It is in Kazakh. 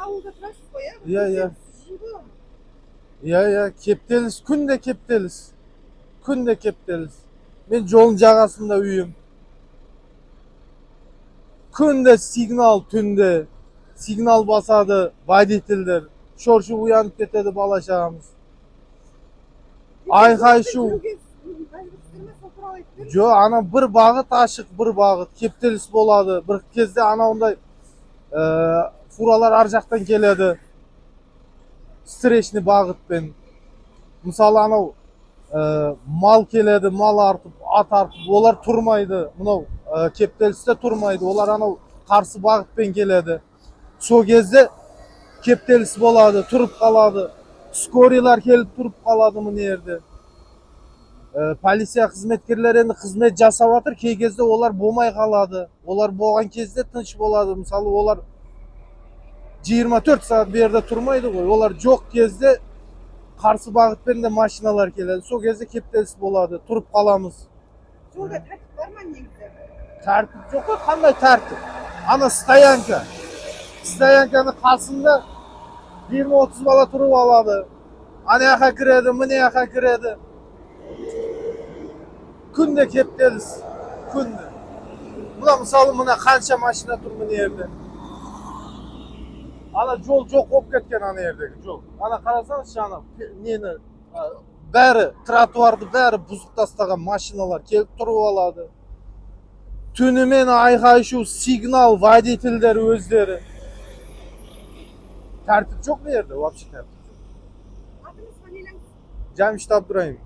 Avulda turasız qo'y, Iya. Iya, kepteliz, kunde kepteliz. Kunde kepteliz. Men jolun jagasında uyum. Kunde signal tünde. Signal basады водительдер. Şorşu uyanıp ketedi bala şağımız. Ayhay şu. Jo, ana bir bağıt aşık, bir bağıt. Keptelis boladı. Bir kezde ana onday furalar arjaqtan keledi. Strechni bağıtpen. Мысалы анау мал келеді, мал артып, ат артып, олар тұрмайды. Мынау кептелісте тұрмайды. Олар анау қарсы бағытпен келеді. Сол кезде кептеліс болады, тұрып қалады. Скорилар келіп тұрып қалады мына жерде. Полиция қызметкерлері енді қызмет жасап жатыр. Кей кезде олар болмай қалады. Олар болған кезде тыныш болады. Мысалы олар 24 saat bir yerde тұрмайды ғой. Олар жоқ кезде қарсы бағытпен де машиналар келеді. Сол кезде кептеліс болады, тұрып қаламыз. Жолда тәртіп бар ма негізі? Тәртіп жоқ қой, қандай тәртіп? Ана стоянка. Стоянканың қасында 20-30 бала тұрып алады. Ана жаққа кіреді, мына жаққа кіреді. Күнде кептеліс, күнде. Мына мысалы мына қанша машина тұр мына жерде. Ана жол жоқ болып кеткен ана жердегі жол. Ана қарасаңызшы ана нені бәрі тротуарды бәрі бұзып тастаған машиналар келіп тұрып алады. Түнімен айқай-шу, сигнал, водительдер өздері. Тәртіп жоқ мына жерде, вообще тәртіп жоқ. Атыңыз, фамилияңыз? Jamshid Abdurayim.